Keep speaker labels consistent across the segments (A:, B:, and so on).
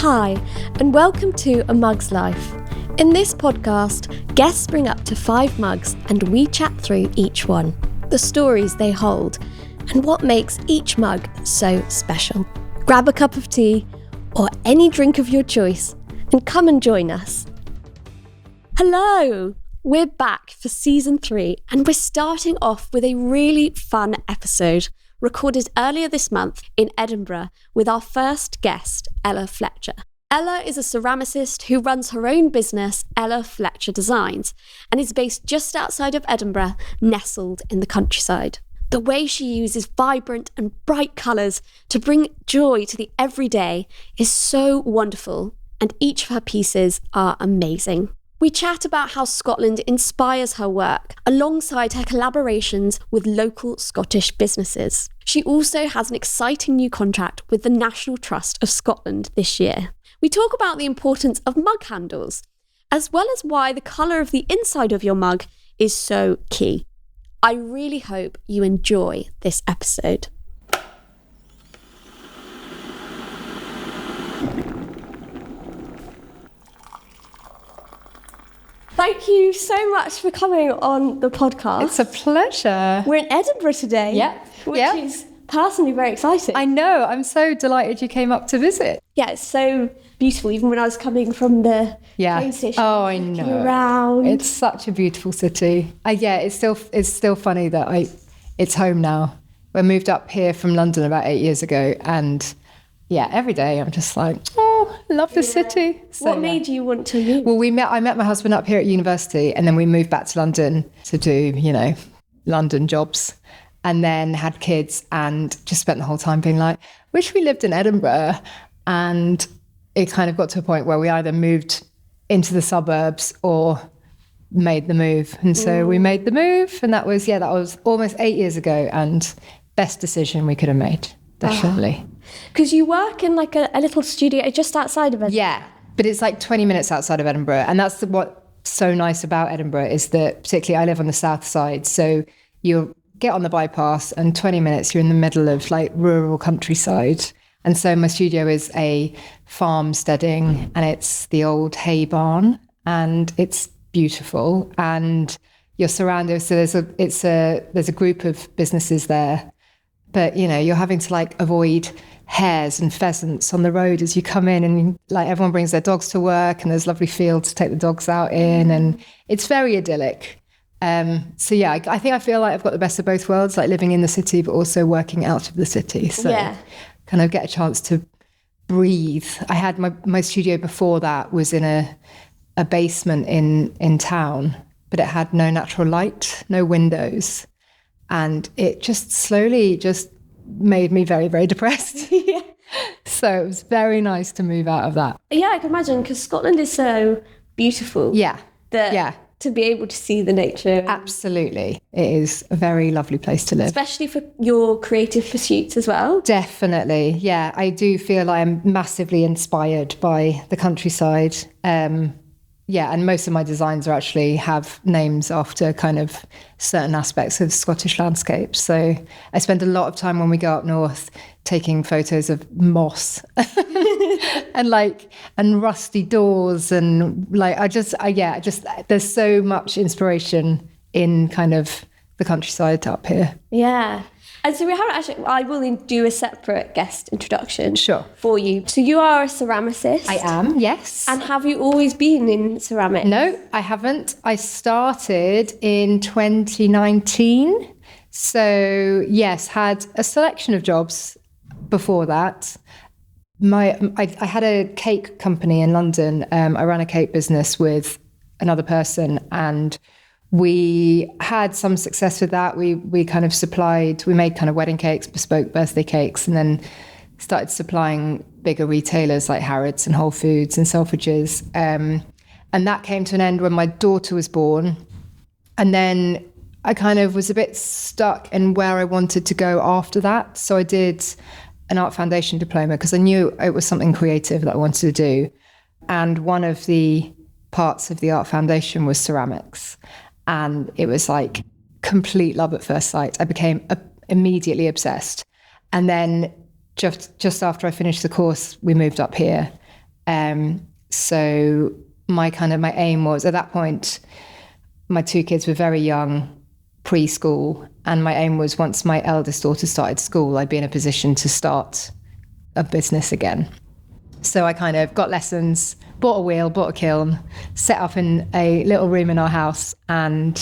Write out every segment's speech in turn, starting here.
A: Hi, and welcome to A Mug's Life. In this podcast, guests bring up to 5 mugs and we chat through each one, the stories they hold, and what makes each mug so special. Grab a cup of tea or any drink of your choice and come and join us. Hello! We're back for season 3 and we're starting off with a really fun episode recorded earlier this month in Edinburgh with our first guest, Ella Fletcher. Ella is a ceramicist who runs her own business, FLETCHER Designs, and is based just outside of Edinburgh, nestled in the countryside. The way she uses vibrant and bright colours to bring joy to the everyday is so wonderful, and each of her pieces are amazing. We chat about how Scotland inspires her work, alongside her collaborations with local Scottish businesses. She also has an exciting new contract with the National Trust of Scotland this year. We talk about the importance of mug handles, as well as why the colour of the inside of your mug is so key. I really hope you enjoy this episode. Thank you so much for coming on the podcast.
B: It's a pleasure.
A: We're in Edinburgh today, which is personally very exciting.
B: I know. I'm so delighted you came up to visit.
A: Yeah, it's so beautiful. Even when I was coming from the train station,
B: oh, I know.
A: Around.
B: It's such a beautiful city. It's still funny that it's home now. We moved up here from London about 8 years ago, and every day I'm just like, oh, I love this city. So,
A: what made you want to move?
B: Well, I met my husband up here at university, and then we moved back to London to do, London jobs, and then had kids and just spent the whole time being like, wish we lived in Edinburgh. And it kind of got to a point where we either moved into the suburbs or made the move. And so we made the move, and that was almost 8 years ago, and best decision we could have made, definitely.
A: Because you work in like a little studio just outside of Edinburgh.
B: Yeah, but it's like 20 minutes outside of Edinburgh. And that's what's so nice about Edinburgh is that, particularly I live on the south side, so you get on the bypass and 20 minutes you're in the middle of like rural countryside. And so my studio is a farmsteading, and it's the old hay barn, and it's beautiful, and you're surrounded. So there's a group of businesses there, but you're having to like avoid hares and pheasants on the road as you come in, and like everyone brings their dogs to work, and there's lovely fields to take the dogs out in, and it's very idyllic. I think I feel like I've got the best of both worlds, like living in the city but also working out of the city. So kind of get a chance to breathe. I had my studio before that was in a basement in town, but it had no natural light, no windows, and it just slowly made me very, very depressed. So it was very nice to move out of that.
A: Yeah, I can imagine, because Scotland is so beautiful. To be able to see the nature.
B: Absolutely. It is a very lovely place to live.
A: Especially for your creative pursuits as well.
B: Definitely. Yeah, I do feel I'm massively inspired by the countryside. And most of my designs actually have names after kind of certain aspects of Scottish landscapes. So I spend a lot of time when we go up north taking photos of moss and rusty doors, and there's so much inspiration in kind of the countryside up here.
A: Yeah. And so I will do a separate guest introduction for you. So you are a ceramicist.
B: I am, yes.
A: And have you always been in ceramics?
B: No, I haven't. I started in 2019. So yes, had a selection of jobs before that. I had a cake company in London. I ran a cake business with another person, and we had some success with that. We kind of we made kind of wedding cakes, bespoke birthday cakes, and then started supplying bigger retailers like Harrods and Whole Foods and Selfridges. And that came to an end when my daughter was born. And then I kind of was a bit stuck in where I wanted to go after that. So I did an art foundation diploma because I knew it was something creative that I wanted to do. And one of the parts of the art foundation was ceramics. And it was like complete love at first sight. I became immediately obsessed. And then just after I finished the course, we moved up here. So my aim was, at that point, my 2 kids were very young, preschool, and my aim was, once my eldest daughter started school, I'd be in a position to start a business again. So I kind of got lessons, bought a wheel, bought a kiln, set up in a little room in our house, and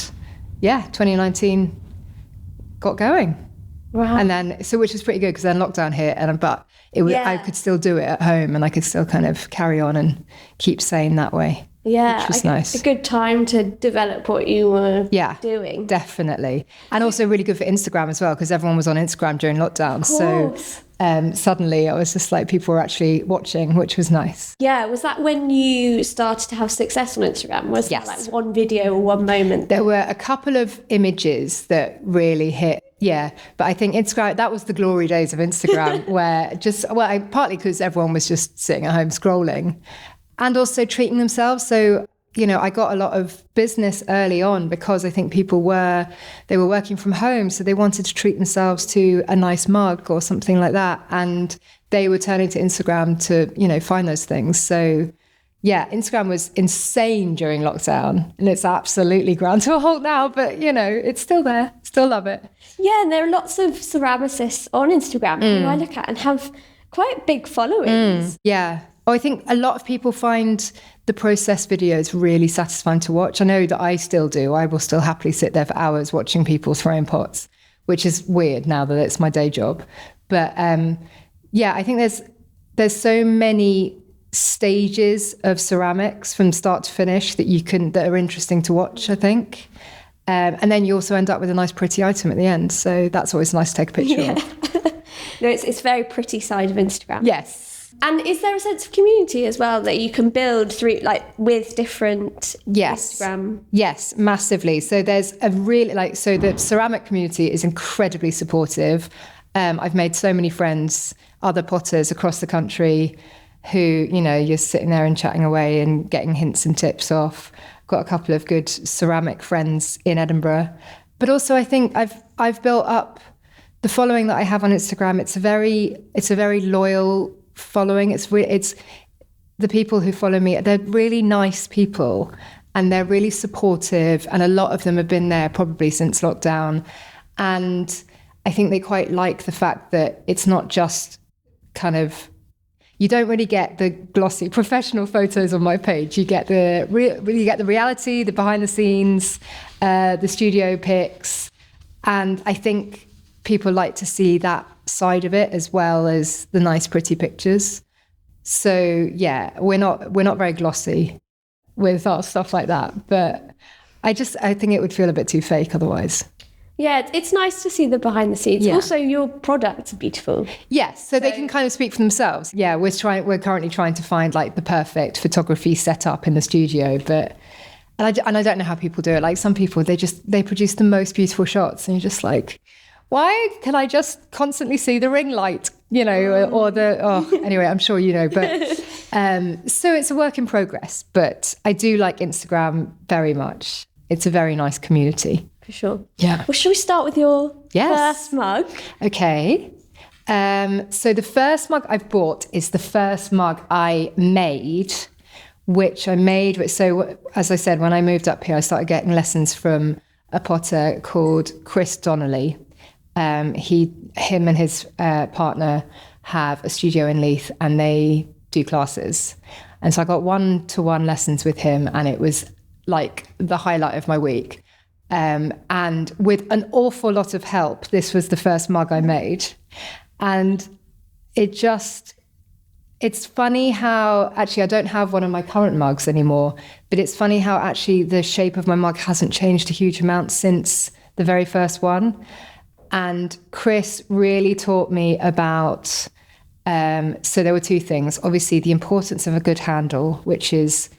B: 2019 got going.
A: Wow.
B: And then, which was pretty good, because then lockdown hit, but I could still do it at home, and I could still kind of carry on and keep sane that way.
A: Yeah,
B: which was nice.
A: A good time to develop what you were doing.
B: Definitely. And also really good for Instagram as well, because everyone was on Instagram during lockdown. So suddenly I was just like, people were actually watching, which was nice.
A: Yeah, was that when you started to have success on Instagram? Was that like one video or one moment?
B: There were a couple of images that really hit. Yeah, but I think Instagram, that was the glory days of Instagram, where partly because everyone was just sitting at home scrolling, and also treating themselves. So, I got a lot of business early on, because I think people were working from home, so they wanted to treat themselves to a nice mug or something like that. And they were turning to Instagram to, find those things. So yeah, Instagram was insane during lockdown, and it's absolutely ground to a halt now, but it's still there. Still love it. Yeah,
A: and there are lots of ceramicists on Instagram who I look at and have quite big followings.
B: Yeah. I think a lot of people find the process videos really satisfying to watch. I know that I still do. I will still happily sit there for hours watching people throwing pots, which is weird now that it's my day job. But I think there's so many stages of ceramics from start to finish that are interesting to watch, I think. And then you also end up with a nice pretty item at the end. So that's always nice to take a picture of.
A: No, it's very pretty side of Instagram.
B: Yes.
A: And is there a sense of community as well that you can build through, with different Instagram?
B: Yes, massively. So there's the ceramic community is incredibly supportive. I've made so many friends, other potters across the country, who, you're sitting there and chatting away and getting hints and tips off. Got a couple of good ceramic friends in Edinburgh. But also I think I've built up the following that I have on Instagram. It's a very loyal following. It's the people who follow me, they're really nice people, and they're really supportive, and a lot of them have been there probably since lockdown. And I think they quite like the fact that it's not just kind of, you don't really get the glossy professional photos on my page. You get the reality, the behind the scenes, the studio pics, and I think people like to see that side of it as well as the nice, pretty pictures. So yeah, we're not very glossy with our stuff like that, but I think it would feel a bit too fake otherwise.
A: Yeah, it's nice to see the behind the scenes. Yeah. Also, your products are beautiful.
B: Yes, so they can kind of speak for themselves. Yeah, we're currently trying to find the perfect photography setup in the studio, but and I don't know how people do it. Like, some people, they produce the most beautiful shots, and you're just like, why can I just constantly see the ring light, anyway, I'm sure but so it's a work in progress, but I do like Instagram very much. It's a very nice community.
A: For sure.
B: Yeah.
A: Well, shall we start with your first mug?
B: Okay. So the first mug I've bought is the first mug I made, so as I said, when I moved up here, I started getting lessons from a potter called Chris Donnelly. Him and his partner have a studio in Leith, and they do classes. And so I got 1-to-1 lessons with him, and it was like the highlight of my week. And with an awful lot of help, this was the first mug I made. And it's funny how, actually, I don't have one of my current mugs anymore, but it's funny how actually the shape of my mug hasn't changed a huge amount since the very first one. And Chris really taught me about, so there were two things. Obviously, the importance of a good handle, which is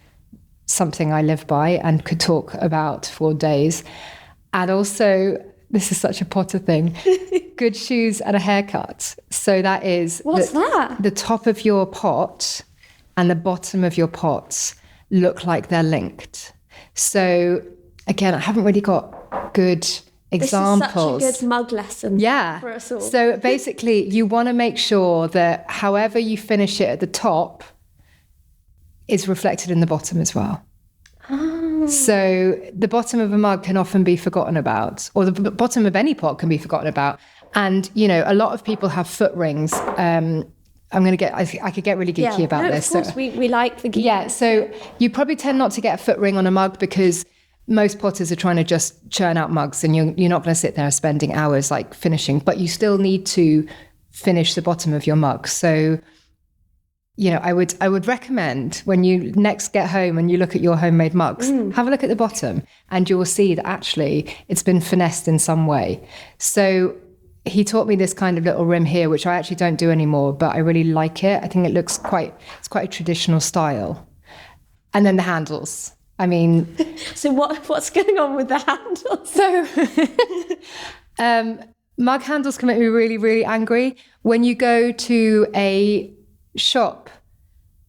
B: something I live by and could talk about for days. And also, this is such a potter thing, good shoes and a haircut. So that is...
A: What's that?
B: The top of your pot and the bottom of your pots look like they're linked. So again, I haven't really got good examples.
A: This is such a good mug lesson for us all.
B: So basically, you want to make sure that however you finish it at the top, is reflected in the bottom as well. So the bottom of a mug can often be forgotten about, or the bottom of any pot can be forgotten about. And, you know, a lot of people have foot rings. I could get really geeky about this.
A: Of course, so, we like the geek.
B: Yeah, so you probably tend not to get a foot ring on a mug because most potters are trying to just churn out mugs, and you're not going to sit there spending hours like finishing, but you still need to finish the bottom of your mug. So, you know, I would recommend when you next get home and you look at your homemade mugs, have a look at the bottom, and you will see that actually it's been finessed in some way. So he taught me this kind of little rim here, which I actually don't do anymore, but I really like it. I think it looks it's quite a traditional style. And then the handles. I mean...
A: So what's going on with the handles?
B: So mug handles can make me really, really angry. When you go to a shop,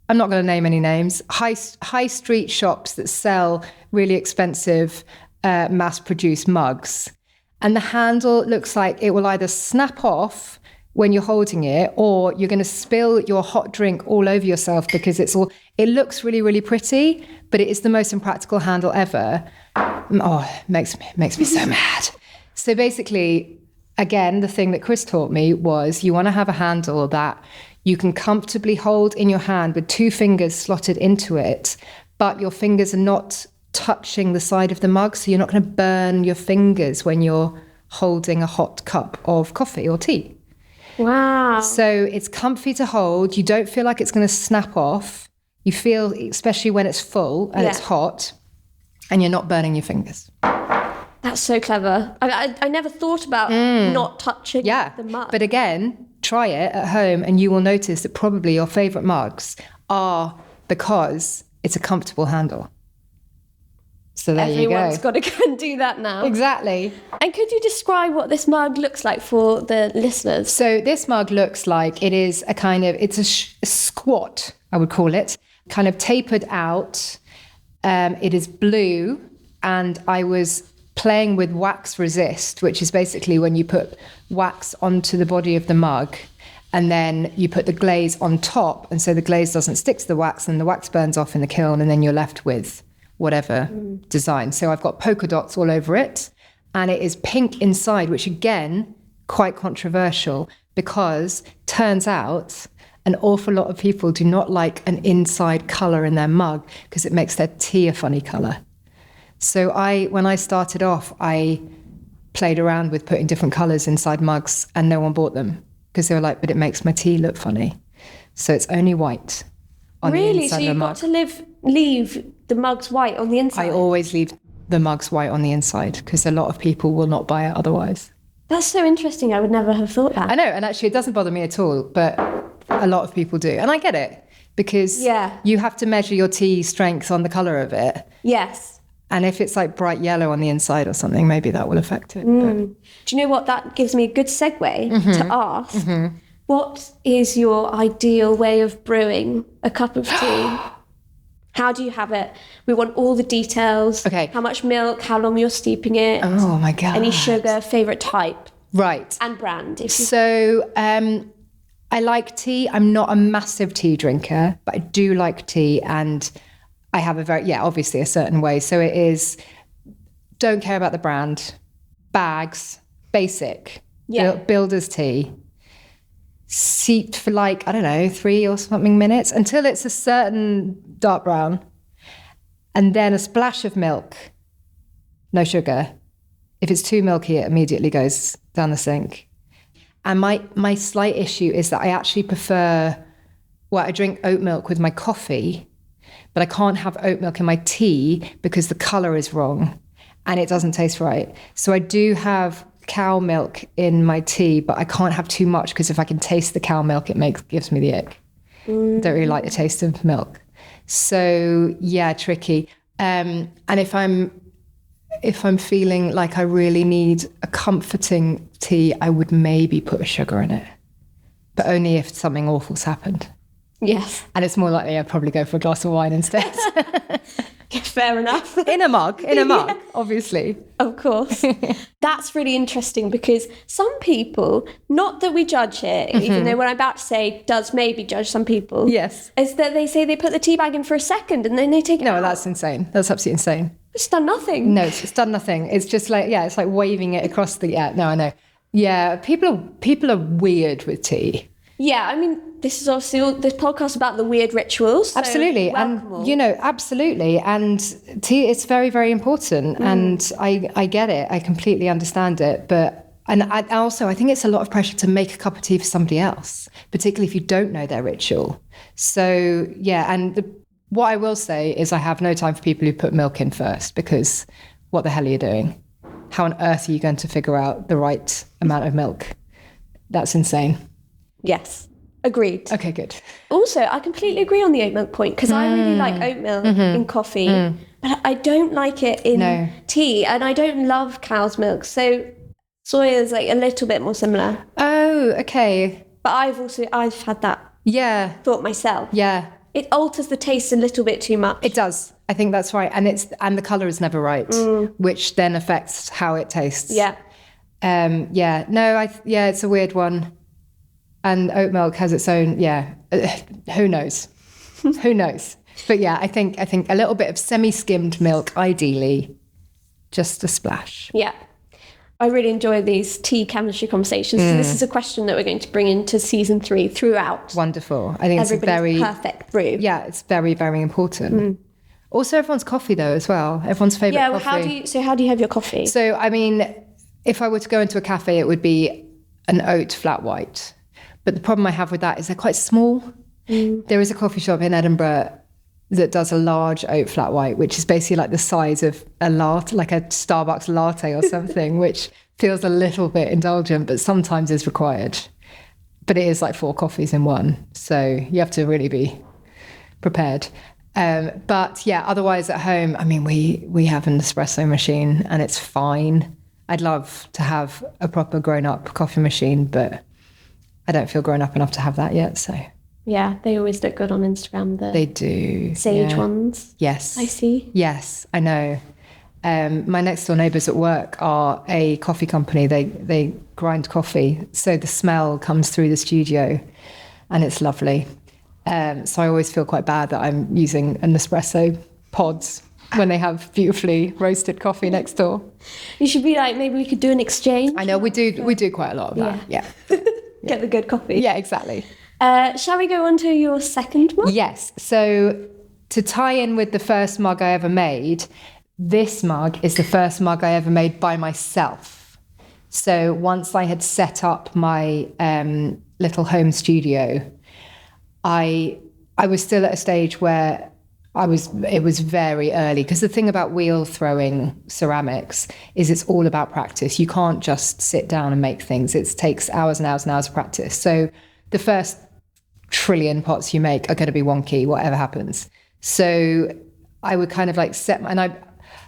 B: I'm not going to name any names, high street shops that sell really expensive mass-produced mugs, and the handle looks like it will either snap off when you're holding it, or you're going to spill your hot drink all over yourself because it looks really, really pretty, but it is the most impractical handle ever. Oh, it makes me so mad. So basically, again, the thing that Chris taught me was you want to have a handle that you can comfortably hold in your hand with 2 fingers slotted into it, but your fingers are not touching the side of the mug, so you're not going to burn your fingers when you're holding a hot cup of coffee or tea.
A: Wow.
B: So it's comfy to hold. You don't feel like it's going to snap off. You feel, especially when it's full and it's hot, and you're not burning your fingers.
A: That's so clever. I never thought about not touching the mug.
B: But again, try it at home and you will notice that probably your favourite mugs are because it's a comfortable handle. So there you go.
A: Everyone's got to go and do that now.
B: Exactly.
A: And could you describe what this mug looks like for the listeners?
B: So this mug looks like it is it's a squat, I would call it, kind of tapered out. It is blue, and I was playing with wax resist, which is basically when you put wax onto the body of the mug and then you put the glaze on top, and so the glaze doesn't stick to the wax and the wax burns off in the kiln, and then you're left with whatever design. So I've got polka dots all over it, and it is pink inside, which again, quite controversial, because turns out an awful lot of people do not like an inside colour in their mug because it makes their tea a funny colour. So when I started off, I played around with putting different colours inside mugs, and no one bought them because they were like, but it makes my tea look funny. So it's only white on the inside of the mug.
A: So you've got to leave the mugs white on the inside?
B: I always leave the mugs white on the inside because a lot of people will not buy it otherwise.
A: That's so interesting. I would never have thought that.
B: I know, and actually it doesn't bother me at all, but a lot of people do. And I get it because you have to measure your tea strength on the colour of it.
A: Yes.
B: And if it's like bright yellow on the inside or something, maybe that will affect it. But...
A: Do you know what? That gives me a good segue to ask. What is your ideal way of brewing a cup of tea? How do you have it? We want all the details.
B: Okay.
A: How much milk, how long you're steeping it.
B: Oh my God.
A: Any sugar, favourite type.
B: Right.
A: And brand.
B: So I like tea. I'm not a massive tea drinker, but I do like tea, and I have obviously a certain way. So it is, don't care about the brand, bags, basic, builder's tea, steeped for 3 or something minutes until it's a certain dark brown, and then a splash of milk, no sugar. If it's too milky, it immediately goes down the sink. And my slight issue is that I actually prefer, I drink oat milk with my coffee, but I can't have oat milk in my tea because the colour is wrong and it doesn't taste right. So I do have cow milk in my tea, but I can't have too much because if I can taste the cow milk, it gives me the ick. Don't really like the taste of milk. So tricky. And if I'm feeling like I really need a comforting tea, I would maybe put a sugar in it, but only if something awful's happened.
A: Yes.
B: And it's more likely I'd probably go for a glass of wine instead.
A: Fair enough.
B: In a mug, obviously.
A: Of course. That's really interesting because some people, not that we judge here, even though what I'm about to say does maybe judge some people.
B: Yes.
A: Is that they say they put the tea bag in for a second and then they take it out.
B: No, that's insane. That's absolutely insane.
A: It's done nothing.
B: No, it's done nothing. It's just like, it's like waving it across the, no, I know. Yeah, people are weird with tea.
A: Yeah, I mean, this is obviously this podcast about the weird rituals. So
B: absolutely. And, absolutely. And tea is very, very important. And I get it. I completely understand it. But, and I think it's a lot of pressure to make a cup of tea for somebody else, particularly if you don't know their ritual. So, and what I will say is I have no time for people who put milk in first, because what the hell are you doing? How on earth are you going to figure out the right amount of milk? That's insane.
A: Yes, agreed.
B: Okay, good.
A: Also, I completely agree on the oat milk point, because I really like oat milk in coffee, but I don't like it in tea, and I don't love cow's milk. So soy is like a little bit more similar.
B: Oh, okay.
A: But I've had that thought myself.
B: Yeah. It
A: alters the taste a little bit too much.
B: It does. I think that's right. And the colour is never right, which then affects how it tastes.
A: Yeah.
B: It's a weird one. And oat milk has its own, who knows? Who knows? But I think a little bit of semi-skimmed milk, ideally, just a splash.
A: Yeah. I really enjoy these tea chemistry conversations. So this is a question that we're going to bring into season 3 throughout.
B: Wonderful. I think it's a very
A: perfect brew.
B: Yeah, it's very, very important. Also, everyone's coffee though as well. Everyone's favourite coffee.
A: How do you have your coffee?
B: So, I mean, if I were to go into a cafe, it would be an oat flat white. But the problem I have with that is they're quite small. There is a coffee shop in Edinburgh that does a large oat flat white, which is basically like the size of a latte, like a Starbucks latte or something, which feels a little bit indulgent, but sometimes is required. But it is like 4 coffees in one. So you have to really be prepared. Otherwise at home, I mean, we have an espresso machine and it's fine. I'd love to have a proper grown-up coffee machine, but I don't feel grown up enough to have that yet, so.
A: Yeah, they always look good on Instagram.
B: They do.
A: Sage ones.
B: Yes.
A: I see.
B: Yes, I know. My next door neighbours at work are a coffee company. They grind coffee, so the smell comes through the studio and it's lovely. So I always feel quite bad that I'm using an espresso pods when they have beautifully roasted coffee next door.
A: You should be like, maybe we could do an exchange.
B: I know, we do quite a lot of that, yeah.
A: Get the good coffee.
B: Yeah, exactly.
A: Shall we go on to your second mug?
B: Yes. So to tie in with the first mug I ever made, this mug is the first mug I ever made by myself. So once I had set up my little home studio, I was still at a stage where it was very early, because the thing about wheel throwing ceramics is it's all about practice. You can't just sit down and make things. It takes hours and hours and hours of practice. So the first trillion pots you make are going to be wonky, whatever happens. So I would kind of like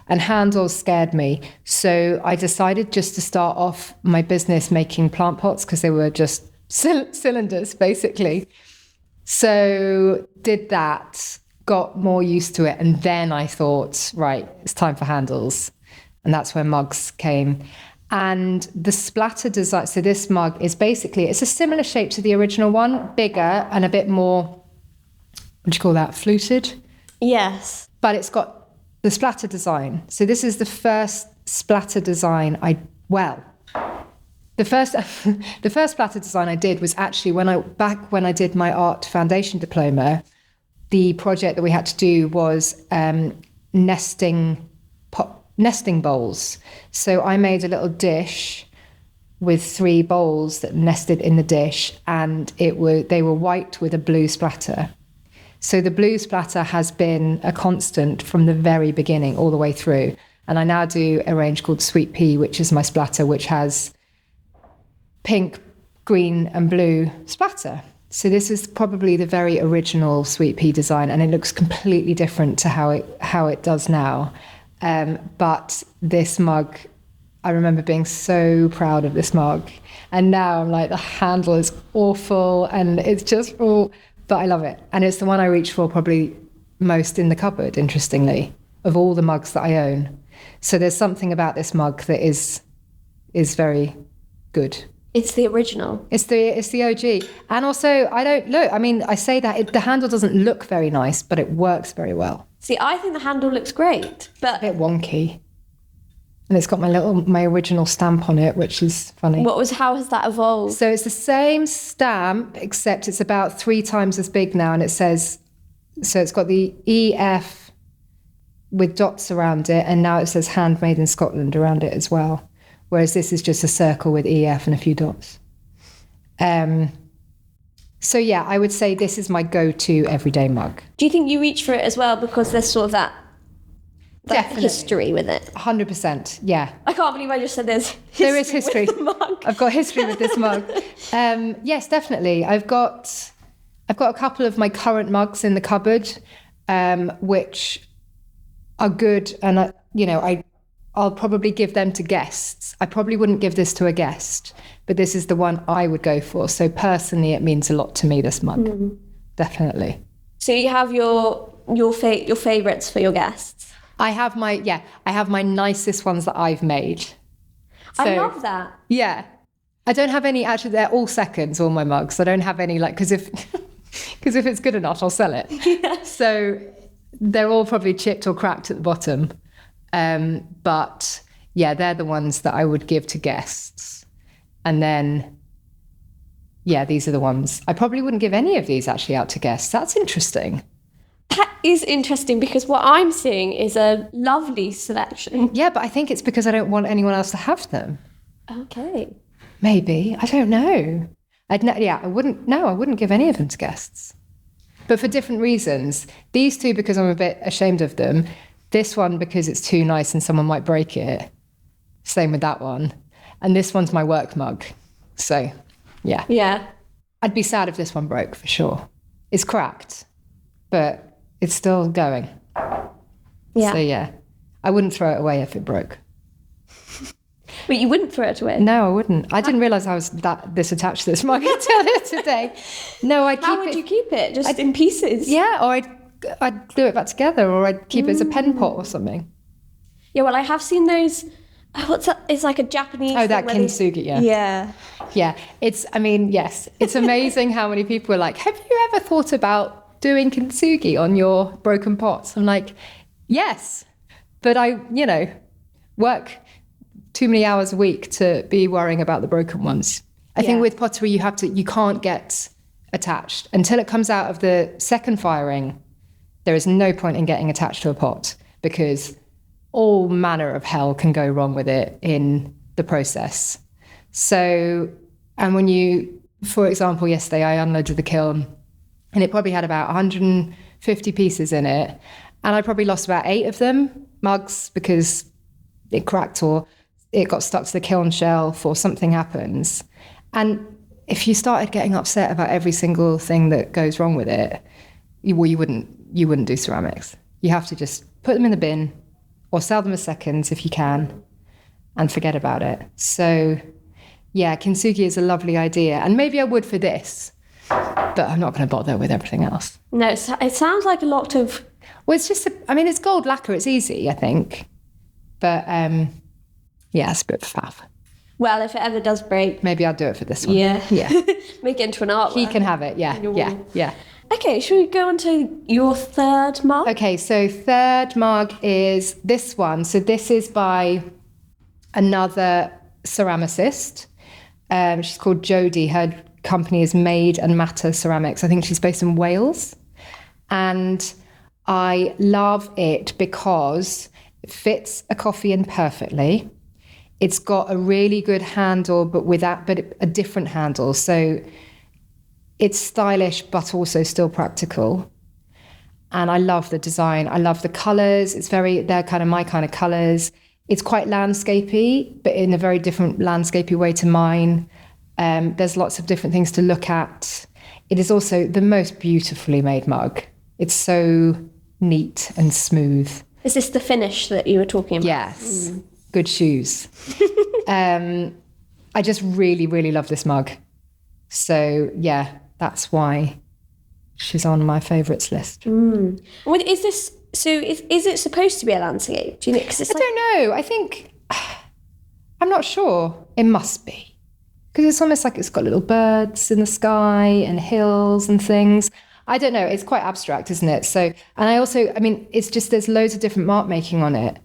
B: and handles scared me. So I decided just to start off my business making plant pots, because they were just cylinders basically. So did that, got more used to it, and then I thought, right, it's time for handles, and that's where mugs came. And the splatter design, so this mug is basically, it's a similar shape to the original one, bigger and a bit more, what do you call that, fluted? Yes. But it's got the splatter design. So this is the first splatter design the first splatter design I did was actually when I did my art foundation diploma. The project that we had to do was nesting bowls. So I made a little dish with 3 bowls that nested in the dish, and they were white with a blue splatter. So the blue splatter has been a constant from the very beginning all the way through. And I now do a range called Sweet Pea, which is my splatter, which has pink, green and blue splatter. So this is probably the very original Sweet Pea design, and it looks completely different to how it does now. But this mug, I remember being so proud of this mug. And now I'm like, the handle is awful and it's just all, but I love it. And it's the one I reach for probably most in the cupboard, interestingly. of all the mugs that I own. So there's something about this mug that is very good.
A: It's the original.
B: It's the OG. And also, I say that the handle doesn't look very nice, but it works very well.
A: See, I think the handle looks great, but...
B: A bit wonky. And it's got my original stamp on it, which is funny.
A: How has that evolved?
B: So it's the same stamp, except it's about 3 times as big now. And it says, so it's got the EF with dots around it. And now it says handmade in Scotland around it as well. Whereas this is just a circle with EF and a few dots. So yeah, I would say this is my go-to everyday mug.
A: Do you think you reach for it as well because there's sort of that history with it?
B: 100%, yeah.
A: I can't believe I just said
B: there is history.
A: With the mug.
B: I've got history with this mug. Yes, definitely. I've got a couple of my current mugs in the cupboard, which are good, and I'll probably give them to guests. I probably wouldn't give this to a guest, but this is the one I would go for. So personally, it means a lot to me, this mug. Definitely.
A: So you have your favourites for your guests?
B: I have my nicest ones that I've made. So,
A: I love that.
B: Yeah. I don't have any, actually, they're all seconds, all my mugs. I don't have any, because if it's good enough, I'll sell it.
A: Yeah.
B: So they're all probably chipped or cracked at the bottom. But yeah, they're the ones that I would give to guests. And then, yeah, these are the ones. I probably wouldn't give any of these actually out to guests. That's interesting.
A: That is interesting because what I'm seeing is a lovely selection.
B: Yeah, but I think it's because I don't want anyone else to have them.
A: Okay.
B: Maybe. I don't know. I wouldn't give any of them to guests. But for different reasons. These two because I'm a bit ashamed of them. This one because it's too nice and someone might break it. Same with that one. And this one's my work mug. So, yeah.
A: Yeah.
B: I'd be sad if this one broke, for sure. It's cracked, but it's still going.
A: Yeah.
B: So, yeah. I wouldn't throw it away if it broke.
A: But you wouldn't throw it away?
B: No, I wouldn't. I didn't realise I was this attached to this mug until today. No, I'd keep it...
A: How would you keep it? Just in pieces?
B: Yeah, or I'd glue it back together, or I'd keep it as a pen pot or something.
A: Yeah, well, I have seen those... what's that? It's like a Japanese...
B: Oh, that kintsugi, yeah.
A: Yeah.
B: Yeah, yes. It's amazing how many people are like, have you ever thought about doing kintsugi on your broken pots? I'm like, yes, but I, work too many hours a week to be worrying about the broken ones. I think with pottery, you can't get attached. Until it comes out of the second firing, there is no point in getting attached to a pot because all manner of hell can go wrong with it in the process. So, and when for example, yesterday I unloaded the kiln and it probably had about 150 pieces in it. And I probably lost about 8 of them, mugs, because it cracked or it got stuck to the kiln shelf or something happens. And if you started getting upset about every single thing that goes wrong with it, you wouldn't do ceramics. You have to just put them in the bin or sell them as seconds if you can and forget about it. So yeah, kintsugi is a lovely idea. And maybe I would for this, but I'm not going to bother with everything else.
A: No, it sounds like a lot of...
B: Well, it's just, it's gold lacquer. It's easy, I think. But yeah, it's a bit faff.
A: Well, if it ever does break...
B: Maybe I'll do it for this one.
A: Yeah.
B: Yeah.
A: Make it into an artwork.
B: He can have it, yeah, yeah.
A: Okay, should we go on to your third mug?
B: Okay, so third mug is this one. So this is by another ceramicist. She's called Jodie. Her company is Made and Matter Ceramics. I think she's based in Wales. And I love it because it fits a coffee in perfectly. It's got a really good handle, but a different handle. So it's stylish, but also still practical. And I love the design. I love the colours. They're kind of my kind of colours. It's quite landscapey, but in a very different landscapey way to mine. There's lots of different things to look at. It is also the most beautifully made mug. It's so neat and smooth.
A: Is this the finish that you were talking about?
B: Yes. Good shoes. I just really, really love this mug. So yeah, that's why she's on my favourites list.
A: Well, is this So is it supposed to be a landscape? Do you know? 'Cause it's
B: I don't know. I think, I'm not sure. It must be. Because it's almost like it's got little birds in the sky and hills and things. I don't know. It's quite abstract, isn't it? So, and I mean, it's just, there's loads of different mark making on it.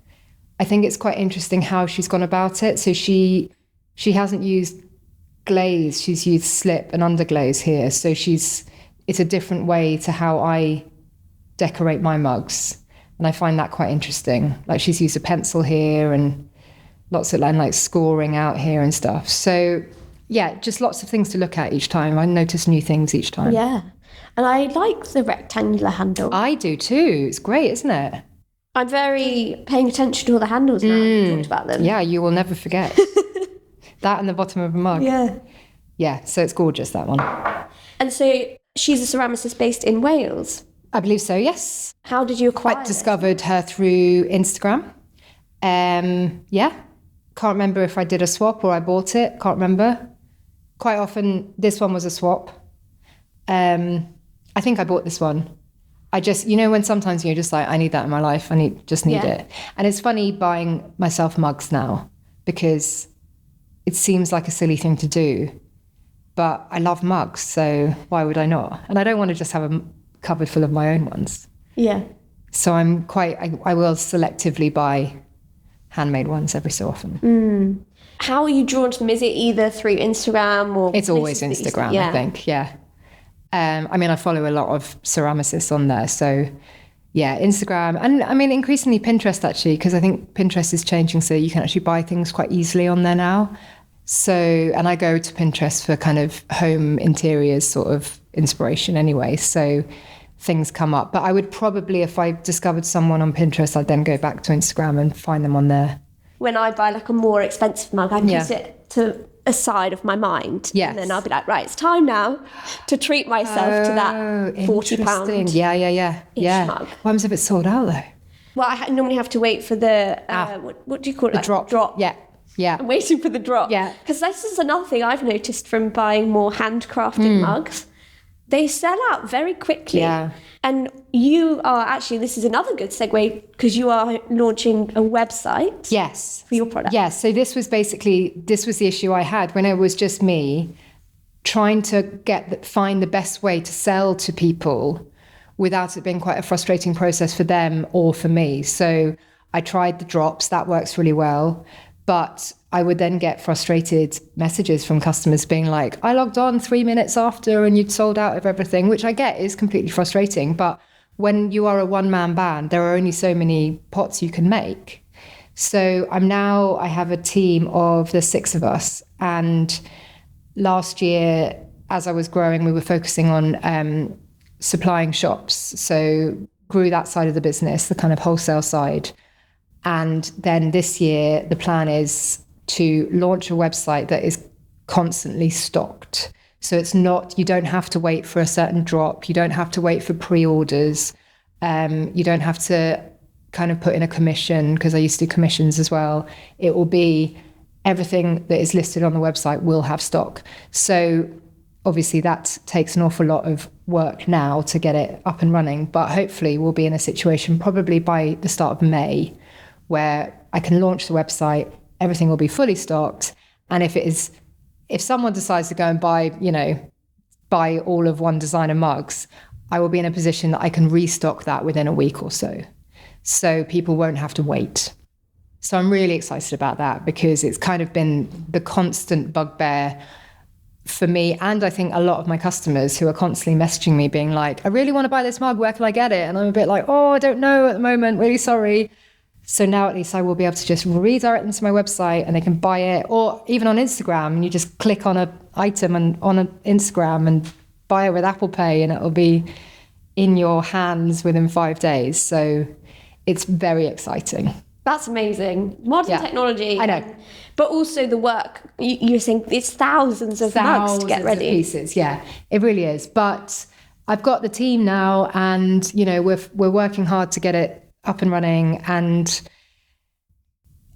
B: I think it's quite interesting how she's gone about it. So she hasn't used glaze. She's used slip and underglaze here. So it's a different way to how I decorate my mugs. And I find that quite interesting. Like she's used a pencil here and lots of like scoring out here and stuff. So yeah, just lots of things to look at each time. I notice new things each time.
A: Yeah. And I like the rectangular handle.
B: I do too. It's great, isn't it?
A: I'm very paying attention to all the handles now. I've talked about them.
B: Yeah, you will never forget. That and the bottom of a mug.
A: Yeah.
B: Yeah, so it's gorgeous, that one.
A: And so she's a ceramicist based in Wales.
B: I believe so, yes.
A: How did you acquire
B: I discovered her through Instagram. Yeah. Can't remember if I did a swap or I bought it. Can't remember. Quite often, this one was a swap. I think I bought this one. I just, when sometimes you're just like, I need that in my life. I just need it. And it's funny buying myself mugs now because it seems like a silly thing to do. But I love mugs, so why would I not? And I don't want to just have a cupboard full of my own ones.
A: Yeah.
B: So I will selectively buy handmade ones every so often.
A: How are you drawn to them? Is it either through Instagram or...
B: It's always Instagram, I think, yeah. I mean, I follow a lot of ceramicists on there, so yeah, Instagram. And I mean, increasingly Pinterest actually, because I think Pinterest is changing so you can actually buy things quite easily on there now. So, and I go to Pinterest for kind of home interiors sort of inspiration anyway, so things come up. But I would probably, if I discovered someone on Pinterest, I'd then go back to Instagram and find them on there. When
A: I buy like a more expensive mug, I put it to a side of my mind.
B: Yes.
A: And then I'll be like, right, it's time now to treat myself to that £40
B: Yeah.
A: mug.
B: What happens if it's sold out though?
A: Well, I normally have to wait for the, what do you call it?
B: The drop. Yeah.
A: I'm waiting for the drop.
B: Yeah.
A: Because this is another thing I've noticed from buying more handcrafted mugs. They sell out very quickly.
B: Yeah.
A: And you are actually, this is another good segue, because you are launching a website.
B: Yes.
A: For your product.
B: Yes. So this was the issue I had when it was just me trying to find the best way to sell to people without it being quite a frustrating process for them or for me. So I tried the drops. That works really well. But I would then get frustrated messages from customers being like, I logged on 3 minutes after and you'd sold out of everything, which I get is completely frustrating. But when you are a one-man band, there are only so many pots you can make. So I have a team of the 6 of us. And last year, as I was growing, we were focusing on supplying shops. So grew that side of the business, the kind of wholesale side. And then this year, the plan is to launch a website that is constantly stocked. So it's not, you don't have to wait for a certain drop. You don't have to wait for pre-orders. You don't have to kind of put in a commission, because I used to do commissions as well. It will be everything that is listed on the website will have stock. So obviously that takes an awful lot of work now to get it up and running. But hopefully we'll be in a situation probably by the start of May where I can launch the website, everything will be fully stocked. And if someone decides to go and buy all of One Designer mugs, I will be in a position that I can restock that within a week or so. So people won't have to wait. So I'm really excited about that, because it's kind of been the constant bugbear for me, and I think a lot of my customers who are constantly messaging me being like, I really want to buy this mug, where can I get it? And I'm a bit like, I don't know at the moment, really sorry. So now at least I will be able to just redirect them to my website and they can buy it, or even on Instagram, and you just click on an item and on an Instagram and buy it with Apple Pay, and it'll be in your hands within 5 days. So it's very exciting.
A: That's amazing. Modern technology.
B: I know.
A: But also the work. You're saying it's thousands of mugs to get ready.
B: Of pieces, yeah. It really is. But I've got the team now, and we're working hard to get it up and running, and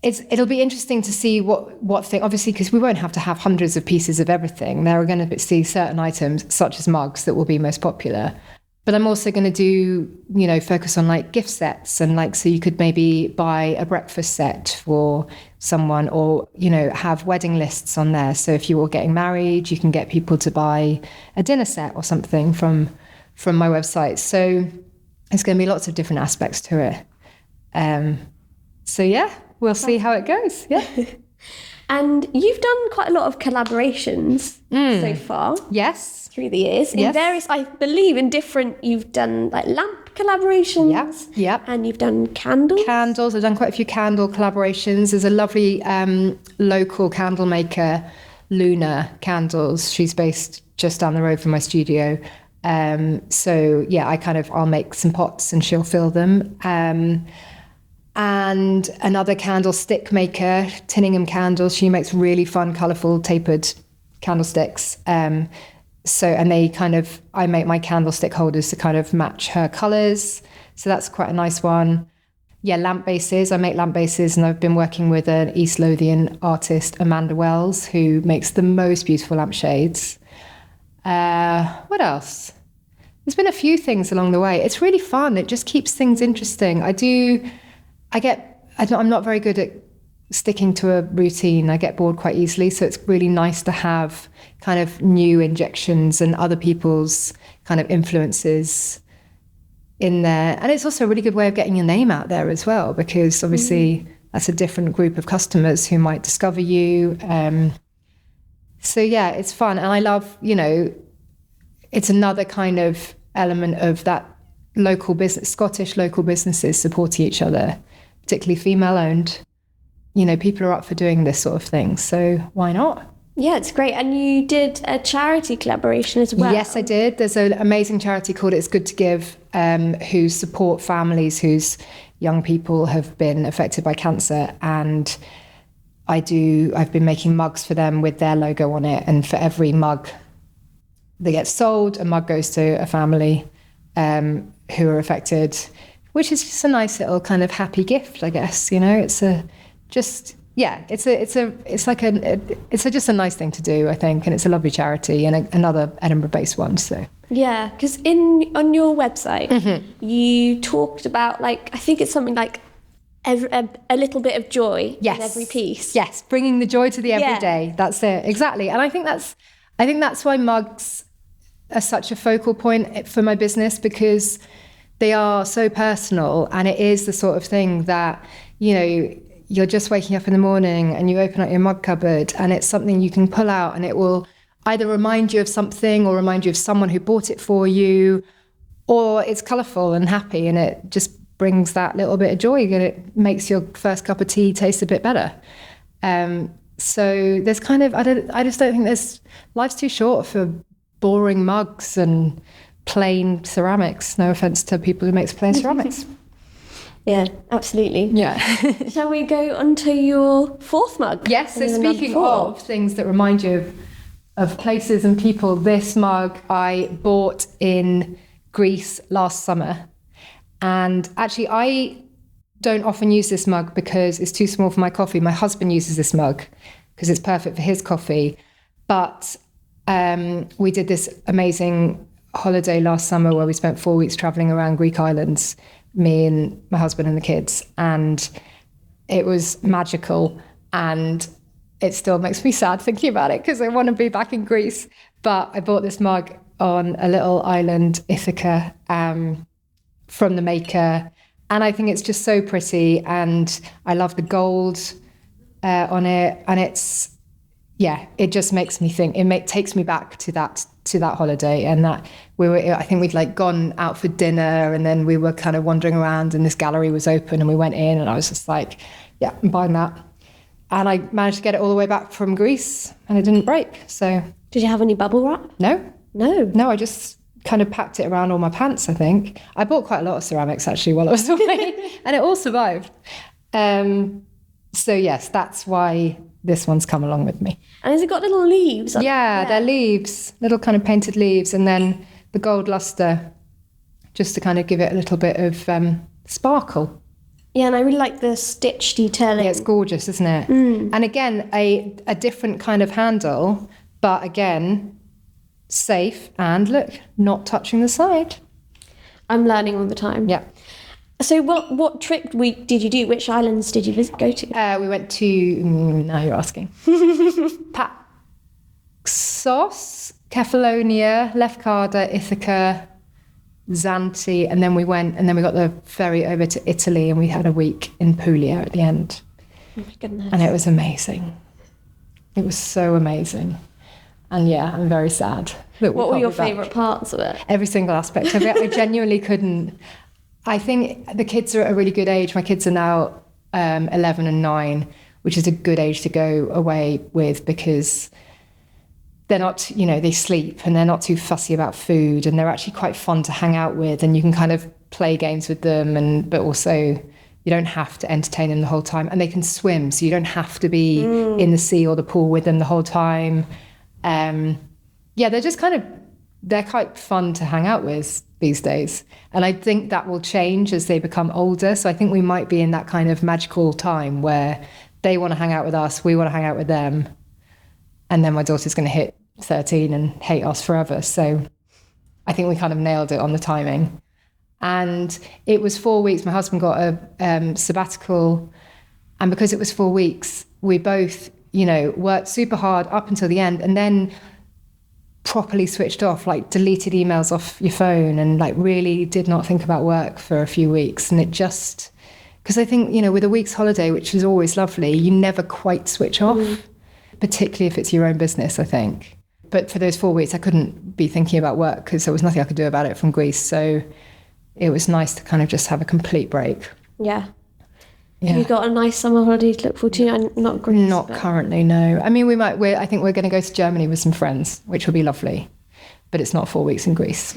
B: it'll be interesting to see what thing, obviously, because we won't have to have hundreds of pieces of everything. There are going to be certain items, such as mugs, that will be most popular. But I'm also going to do, focus on like gift sets and like, so you could maybe buy a breakfast set for someone or, have wedding lists on there. So if you were getting married, you can get people to buy a dinner set or something from my website. So there's going to be lots of different aspects to it. So yeah, we'll see how it goes. Yeah.
A: And you've done quite a lot of collaborations so far.
B: Yes.
A: Through the years. In various, I believe, you've done like lamp collaborations.
B: Yeah.
A: And you've done candles.
B: Candles. I've done quite a few candle collaborations. There's a lovely local candle maker, Luna Candles. She's based just down the road from my studio. So yeah, I'll make some pots and she'll fill them. And another candlestick maker, Tinningham Candles. She makes really fun, colourful, tapered candlesticks. And I make my candlestick holders to kind of match her colours. So that's quite a nice one. Yeah, lamp bases. I make lamp bases, and I've been working with an East Lothian artist, Amanda Wells, who makes the most beautiful lampshades. What else? There's been a few things along the way. It's really fun. It just keeps things interesting. I'm not very good at sticking to a routine. I get bored quite easily. So it's really nice to have kind of new injections and other people's kind of influences in there. And it's also a really good way of getting your name out there as well, because obviously that's a different group of customers who might discover you. So yeah, it's fun. And I love, it's another kind of element of that local business, Scottish local businesses supporting each other, particularly female owned. People are up for doing this sort of thing. So why not?
A: Yeah, it's great. And you did a charity collaboration as well.
B: Yes, I did. There's an amazing charity called It's Good to Give, who support families whose young people have been affected by cancer. And I've been making mugs for them with their logo on it. And for every mug that gets sold, a mug goes to a family who are affected, which is just a nice little kind of happy gift, I guess. It's just a nice thing to do, I think, and it's a lovely charity and another Edinburgh-based one. So
A: yeah, because on your website you talked about I think it's something like a little bit of joy in every piece.
B: Yes, bringing the joy to the everyday. Yeah. That's it, exactly. And I think that's why mugs are such a focal point for my business, because they are so personal, and it is the sort of thing that you're just waking up in the morning and you open up your mug cupboard and it's something you can pull out, and it will either remind you of something or remind you of someone who bought it for you, or it's colourful and happy and it just brings that little bit of joy and it makes your first cup of tea taste a bit better. So there's I just don't think life's too short for boring mugs and plain ceramics. No offence to people who make plain ceramics.
A: Yeah, absolutely.
B: Yeah.
A: Shall we go on to your fourth mug?
B: Yes, so speaking of things that remind you of places and people, this mug I bought in Greece last summer. And actually, I don't often use this mug because it's too small for my coffee. My husband uses this mug because it's perfect for his coffee. But we did this amazing holiday last summer where we spent 4 weeks traveling around Greek islands, me and my husband and the kids, and it was magical, and it still makes me sad thinking about it because I want to be back in Greece. But I bought this mug on a little island, Ithaca, from the maker, and I think it's just so pretty, and I love the gold on it, and it just makes me think. It takes me back to that holiday, and that I think we'd gone out for dinner, and then we were kind of wandering around, and this gallery was open, and we went in, and I was just like, yeah, I'm buying that. And I managed to get it all the way back from Greece, and it didn't break. So,
A: did you have any bubble wrap?
B: No. I just kind of packed it around all my pants. I think I bought quite a lot of ceramics actually while I was away, and it all survived. So yes, that's why this one's come along with me.
A: And has it got little leaves?
B: Yeah, they're leaves, little kind of painted leaves, and then the gold luster, just to kind of give it a little bit of sparkle.
A: Yeah, and I really like the stitch detailing.
B: Yeah, it's gorgeous, isn't it? And again, a different kind of handle, but again, safe, and look, not touching the side.
A: I'm learning all the time.
B: Yeah.
A: So what trip did you do? Which islands did you go to?
B: We went to, now you're asking. Paxos, Kefalonia, Lefkada, Ithaca, Zante, and then we got the ferry over to Italy, and we had a week in Puglia at the end.
A: Oh my goodness.
B: And it was amazing. It was so amazing. And yeah, I'm very sad.
A: What were your favourite parts of it?
B: Every single aspect of it. I genuinely couldn't. I think the kids are at a really good age. My kids are now 11 and 9, which is a good age to go away with, because they're not, they sleep and they're not too fussy about food, and they're actually quite fun to hang out with, and you can kind of play games with them, but also you don't have to entertain them the whole time, and they can swim, so you don't have to be in the sea or the pool with them the whole time. They're just they're quite fun to hang out with these days. And I think that will change as they become older. So I think we might be in that kind of magical time where they want to hang out with us, we want to hang out with them. And then my daughter's going to hit 13 and hate us forever. So I think we kind of nailed it on the timing. And it was 4 weeks. My husband got a sabbatical. And because it was 4 weeks, we both, worked super hard up until the end, and then properly switched off, like deleted emails off your phone, and like really did not think about work for a few weeks. And it just, because I think, with a week's holiday, which is always lovely, you never quite switch off, particularly if it's your own business, I think. But for those 4 weeks, I couldn't be thinking about work because there was nothing I could do about it from Greece. So it was nice to kind of just have a complete break.
A: Yeah. Have you got a nice summer holiday to look forward to? Not Greece.
B: Not currently, no. I mean, I think we're going to go to Germany with some friends, which will be lovely. But it's not 4 weeks in Greece.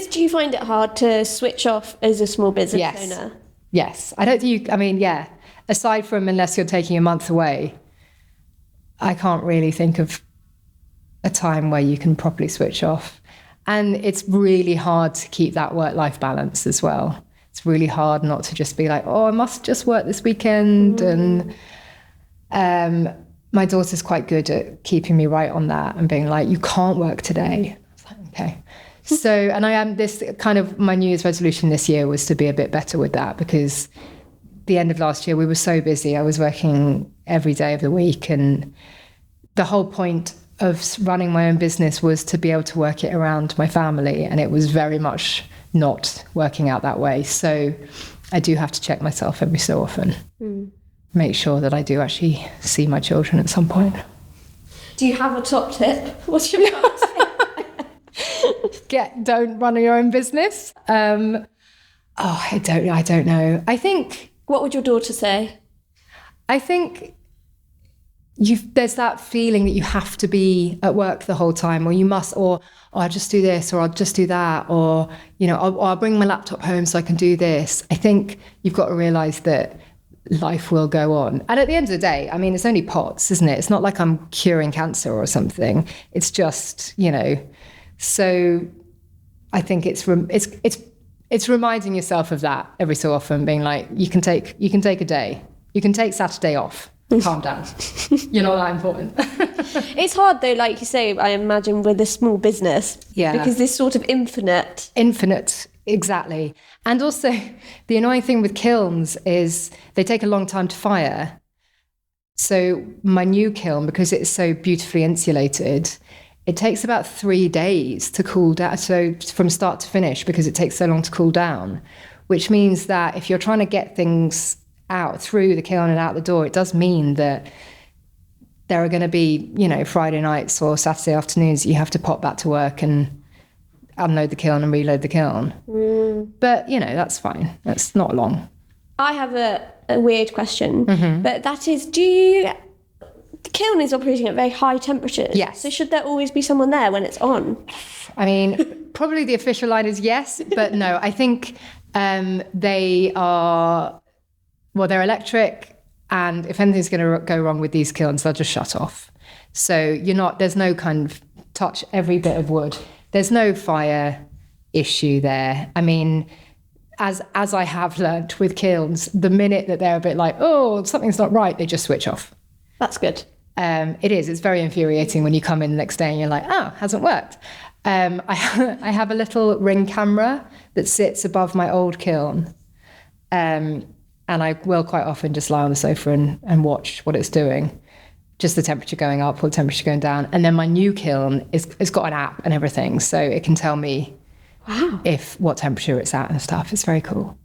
A: Do you find it hard to switch off as a small business owner?
B: Yes. I don't think aside from unless you're taking a month away, I can't really think of a time where you can properly switch off. And it's really hard to keep that work-life balance as well. It's really hard not to just be like, oh, I must just work this weekend. And my daughter's quite good at keeping me right on that and being like, you can't work today. I was like, okay. So, and I am this kind of, my New Year's resolution this year was to be a bit better with that, because the end of last year we were so busy. I was working every day of the week, and the whole point of running my own business was to be able to work it around my family, and it was very much not working out that way. So I do have to check myself every so often, make sure that I do actually see my children at some point.
A: Do you have a top tip? What's your top tip?
B: Don't run your own business. I don't know. I think,
A: what would your daughter say?
B: I think there's that feeling that you have to be at work the whole time, or you must, or I'll just do this, or I'll just do that, or I'll bring my laptop home so I can do this. I think you've got to realise that life will go on. And at the end of the day, I mean, it's only pots, isn't it? It's not like I'm curing cancer or something. It's just, So I think it's reminding yourself of that every so often, being like, you can take a day, you can take Saturday off. Calm down. You're not that important.
A: It's hard though, like you say, I imagine, with a small business.
B: Yeah.
A: Because this sort of infinite,
B: exactly. And also the annoying thing with kilns is they take a long time to fire. So my new kiln, because it's so beautifully insulated, it takes about 3 days to cool down. So from start to finish, because it takes so long to cool down, which means that if you're trying to get things out through the kiln and out the door, it does mean that there are going to be, Friday nights or Saturday afternoons you have to pop back to work and unload the kiln and reload the kiln. But, that's fine. That's not long.
A: I have a weird question, but that is, the kiln is operating at very high temperatures.
B: Yes.
A: So should there always be someone there when it's on?
B: I mean, probably the official line is yes, but no, I think they are... Well, they're electric, and if anything's going to go wrong with these kilns, they'll just shut off. So there's no kind of touch every bit of wood. There's no fire issue there. I mean, as I have learnt with kilns, the minute that they're a bit like, oh, something's not right, they just switch off.
A: That's good.
B: It is. It's very infuriating when you come in the next day and you're like, hasn't worked. I have a little ring camera that sits above my old kiln. And I will quite often just lie on the sofa and watch what it's doing. Just the temperature going up or the temperature going down. And then my new kiln it's got an app and everything. So it can tell me what temperature it's at and stuff. It's very cool.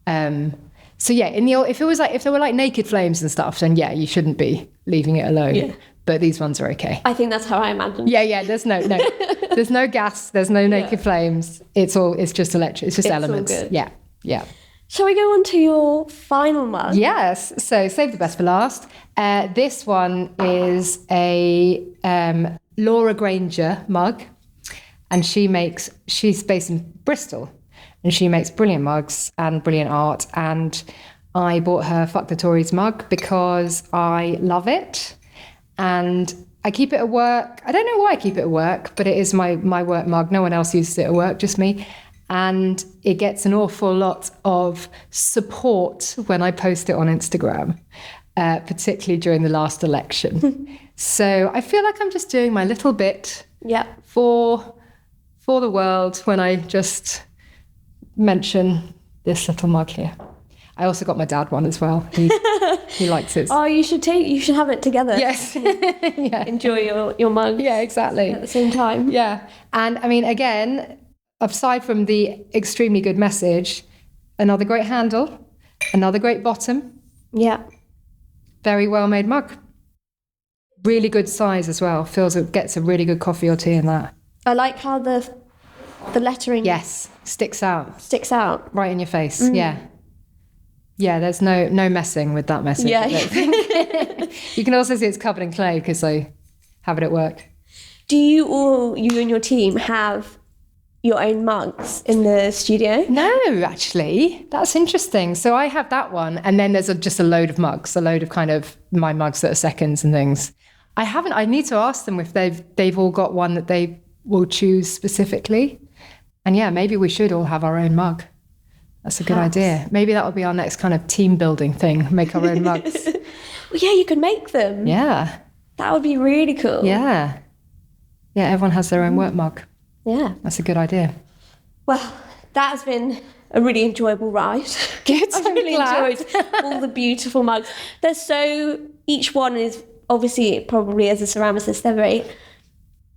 B: So yeah, if there were like naked flames and stuff, then yeah, you shouldn't be leaving it alone. Yeah. But these ones are okay.
A: I think that's how I imagine.
B: Yeah. There's no gas. There's no naked flames. It's just electric. It's just elements.
A: All good.
B: Yeah.
A: Shall we go on to your final mug? Yes.
B: So save the best for last. This one is a Laura Grainger mug, and she's based in Bristol, and she makes brilliant mugs and brilliant art. And I bought her Fuck the Tories mug because I love it. And I keep it at work. I don't know why I keep it at work, but it is my work mug. No one else uses it at work, just me. And it gets an awful lot of support when I post it on Instagram, particularly during the last election. So I feel like I'm just doing my little bit for the world when I just mention this little mug here. I also got my dad one as well. He likes it.
A: Oh, you should have it together.
B: Yes.
A: Enjoy your mug.
B: Yeah, exactly.
A: At the same time.
B: Yeah. And I mean, again, aside from the extremely good message, another great handle, another great bottom.
A: Yeah.
B: Very well made mug. Really good size as well. Gets a really good coffee or tea in that.
A: I like how the lettering
B: sticks out right in your face. Yeah, there's no messing with that message.
A: Yeah.
B: You can also see it's covered in clay because I have it at work.
A: Do you and your team have your own mugs in the studio?
B: No, actually. That's interesting. So I have that one, and then there's just a load of mugs, a load of kind of my mugs that are seconds and things. I need to ask them if they've all got one that they will choose specifically. And yeah, maybe we should all have our own mug. That's a good idea. Maybe that will be our next kind of team building thing, make our own mugs.
A: Well, yeah, you could make them.
B: Yeah.
A: That would be really cool.
B: Yeah. Yeah, everyone has their own work mug.
A: Yeah.
B: That's a good idea.
A: Well, that has been a really enjoyable ride.
B: Good.
A: I've really enjoyed all the beautiful mugs. Each one is obviously, probably as a ceramicist, they're very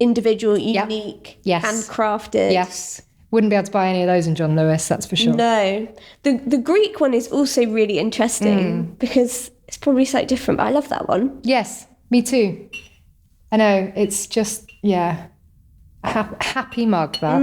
A: individual, unique, handcrafted.
B: Yes. Wouldn't be able to buy any of those in John Lewis, that's for sure.
A: No. The Greek one is also really interesting because it's probably slightly different, but I love that one.
B: Yes, me too. I know, it's just, a happy mug, that.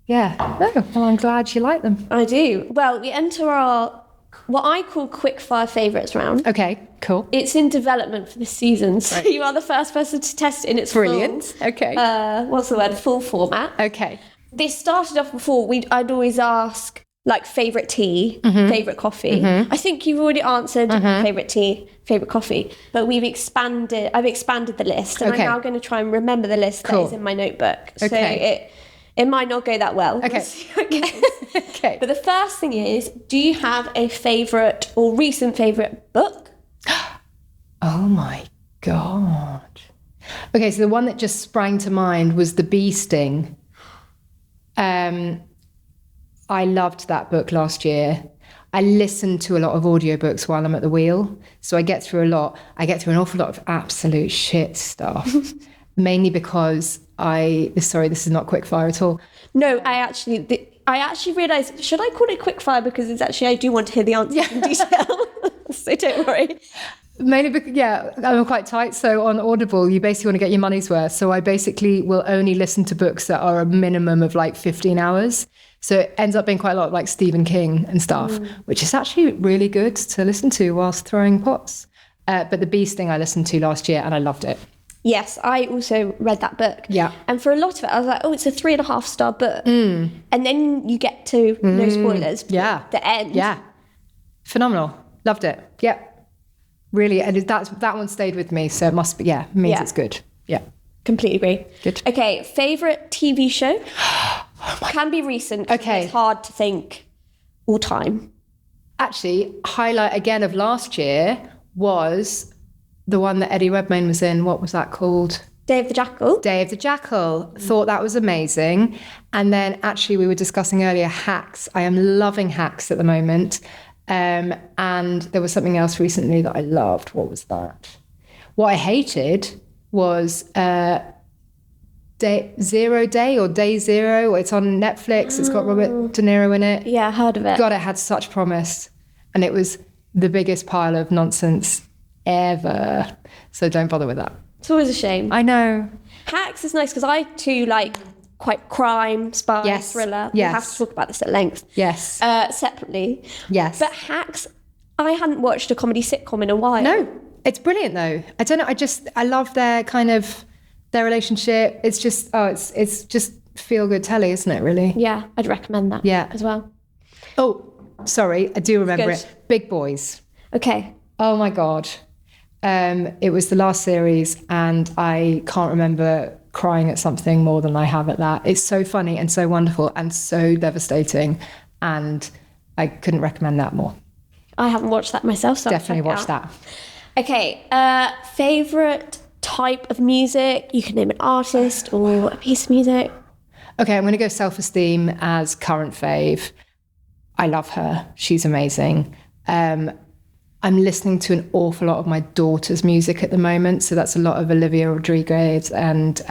B: Yeah. No, well, I'm glad you like them.
A: I do. Well, we enter our, what I call quickfire favourites round.
B: Okay, cool.
A: It's in development for this season, so you are the first person to test it in its
B: Brilliant. Okay.
A: Full format.
B: Okay.
A: This started off before, I'd always ask, like, favourite tea, favourite coffee. I think you've already answered favourite tea, favourite coffee, but I've expanded the list, and I'm now going to try and remember the list that is in my notebook.
B: Okay.
A: So it might not go that well.
B: Okay.
A: Okay. But the first thing is, do you have a favourite or recent favourite book?
B: Oh my God. Okay, so the one that just sprang to mind was The Bee Sting. I loved that book last year. I listen to a lot of audiobooks while I'm at the wheel, so I get through a lot. I get through an awful lot of absolute shit stuff, mainly because this is not quickfire at all. No,
A: I actually realised, should I call it quickfire? Because it's actually, I do want to hear the answer in detail, so don't worry.
B: Mainly because, I'm quite tight. So on Audible, you basically want to get your money's worth. So I basically will only listen to books that are a minimum of like 15 hours. So it ends up being quite a lot of like Stephen King and stuff, which is actually really good to listen to whilst throwing pots. But The Bee Sting I listened to last year and I loved it.
A: Yes, I also read that book.
B: Yeah.
A: And for a lot of it, I was like, it's a 3.5-star book. And then you get to, no spoilers, the end.
B: Yeah. Phenomenal. Loved it. Yeah. Really, and that one stayed with me, so it must be, means it's good. Yeah.
A: Completely agree.
B: Good.
A: Okay, favourite TV show? Can be recent.
B: Okay.
A: It's hard to think all time.
B: Actually, highlight again of last year was the one that Eddie Redmayne was in. What was that called?
A: Day of the Jackal.
B: Day of the Jackal. Thought that was amazing. And then actually we were discussing earlier hacks. I am loving hacks at the moment. And there was something else recently that I loved. What was that? What I hated was Day Zero. It's on Netflix. It's got Robert De Niro in it.
A: Yeah, I heard of it.
B: God, it had such promise. And it was the biggest pile of nonsense ever. So don't bother with that.
A: It's always a shame.
B: I know.
A: Hacks is nice because I too like quite crime, spy, thriller.
B: Yes.
A: We'll have to talk about this at length.
B: Yes.
A: Separately.
B: Yes.
A: But Hacks, I hadn't watched a comedy sitcom in a while.
B: No, it's brilliant though. I don't know. I love their relationship. It's just, it's just feel good telly, isn't it really?
A: Yeah, I'd recommend that as well.
B: Oh, sorry. I do remember it. Big Boys.
A: Okay.
B: Oh my God. It was the last series and I can't remember crying at something more than I have at that. It's so funny and so wonderful and so devastating, and I couldn't recommend that more.
A: I haven't watched that myself, so
B: definitely watch that.
A: Okay, favourite type of music? You can name an artist or a piece of music.
B: Okay, I'm going to go Self-Esteem as current fave. I love her. She's amazing. I'm listening to an awful lot of my daughter's music at the moment. So that's a lot of Olivia Rodriguez and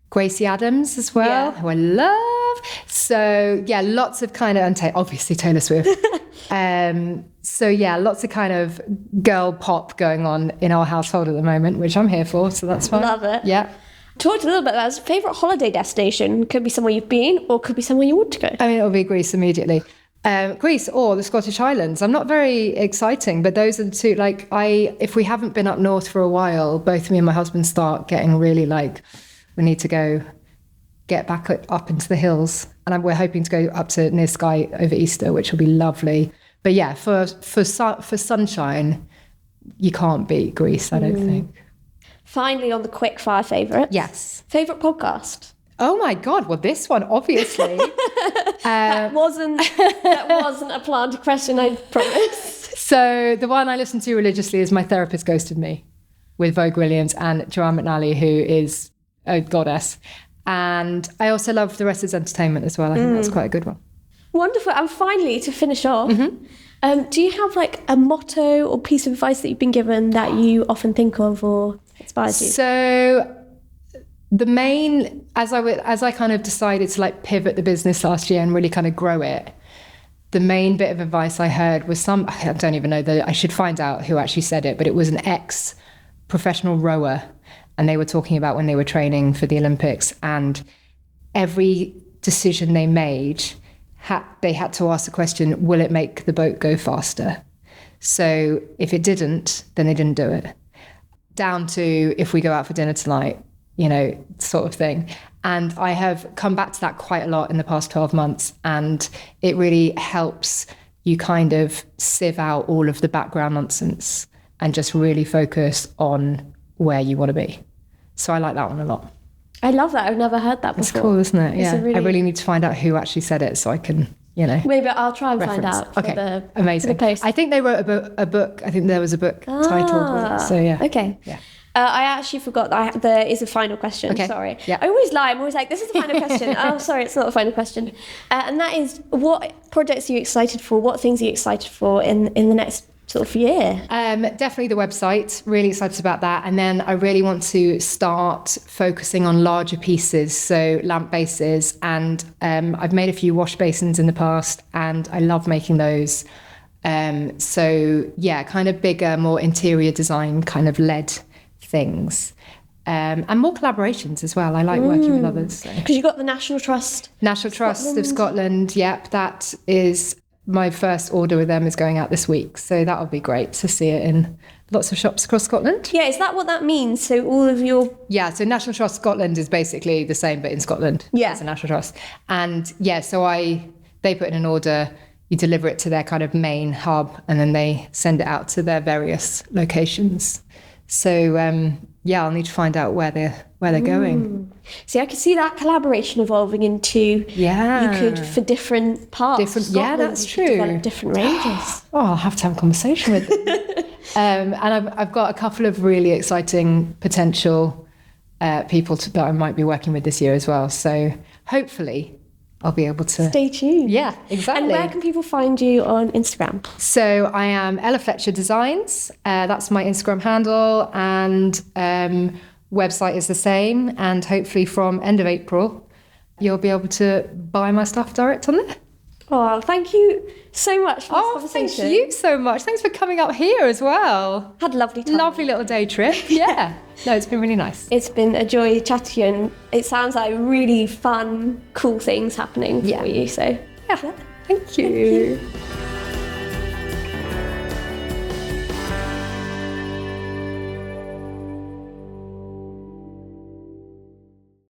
B: Gracie Adams as well, who I love. So yeah, lots of kind of, obviously Taylor Swift. So yeah, lots of kind of girl pop going on in our household at the moment, which I'm here for. So that's fine.
A: Love it.
B: Yeah.
A: Talked a little bit about favourite holiday destination. Could be somewhere you've been or could be somewhere you want to go.
B: I mean, it'll be Greece immediately. Greece or the Scottish Highlands. I'm not very exciting, but those are the two. If we haven't been up north for a while, both me and my husband start getting really we need to get back up into the hills. And we're hoping to go up to near Skye over Easter, which will be lovely. But yeah, for sunshine, you can't beat Greece, I don't think.
A: Finally, on the quick fire favourites.
B: Yes.
A: Favourite podcast?
B: Oh my God! Well, this one obviously.
A: That wasn't a planned question, I promise.
B: So the one I listen to religiously is My Therapist Ghosted Me, with Vogue Williams and Joanne McNally, who is a goddess. And I also love The Rest is Entertainment as well. I think that's quite a good one.
A: Wonderful. And finally, to finish off, do you have a motto or piece of advice that you've been given that you often think of or inspires you?
B: So the main, as I kind of decided to pivot the business last year and really kind of grow it, the main bit of advice I heard was I don't even know, I should find out who actually said it, but it was an ex-professional rower. And they were talking about when they were training for the Olympics, and every decision they made, they had to ask the question, will it make the boat go faster? So if it didn't, then they didn't do it. Down to if we go out for dinner tonight, sort of thing. And I have come back to that quite a lot in the past 12 months. And it really helps you kind of sieve out all of the background nonsense and just really focus on where you want to be. So I like that one a lot.
A: I love that. I've never heard that before.
B: It's cool, isn't it? Yeah. I really need to find out who actually said it so I can,
A: Maybe I'll try and
B: reference.
A: find out.
B: Okay, amazing.
A: For the post.
B: I think they wrote a book. I think there was a book titled. So yeah.
A: Okay.
B: Yeah.
A: I actually forgot that there is a final question.
B: Okay.
A: Sorry.
B: Yeah.
A: I always lie. I'm always like, this is the final question. Oh, sorry, it's not the final question. And that is, what projects are you excited for? What things are you excited for in the next sort of year?
B: Definitely the website. Really excited about that. And then I really want to start focusing on larger pieces, so lamp bases. And I've made a few wash basins in the past, and I love making those. So yeah, kind of bigger, more interior design kind of led things. And more collaborations as well. I like working with others.
A: Because you've got the National Trust.
B: National Trust of Scotland. Yep, that is my first order with them is going out this week. So that'll be great to see it in lots of shops across Scotland.
A: Yeah, is that what that means? So all of your...
B: Yeah, so National Trust Scotland is basically the same, but in Scotland.
A: Yeah.
B: It's a National Trust. And yeah, so they put in an order, you deliver it to their kind of main hub, and then they send it out to their various locations. So yeah, I'll need to find out where they're going.
A: See, I could see that collaboration evolving into you could for different parts.
B: Yeah, that's true.
A: Develop different ranges.
B: Oh, I'll have to have a conversation with them. And I've got a couple of really exciting potential people that I might be working with this year as well. So hopefully I'll be able to...
A: Stay tuned.
B: Yeah, exactly.
A: And where can people find you on Instagram?
B: So I am Ella Fletcher Designs. That's my Instagram handle, and website is the same. And hopefully from end of April, you'll be able to buy my stuff direct on there.
A: Oh, thank you so much for this conversation.
B: Thank you so much. Thanks for coming up here as well.
A: Had a lovely time.
B: Lovely little day trip. Yeah. No, it's been really nice.
A: It's been a joy chatting to you, and it sounds like really fun, cool things happening for you. So,
B: yeah. Thank you.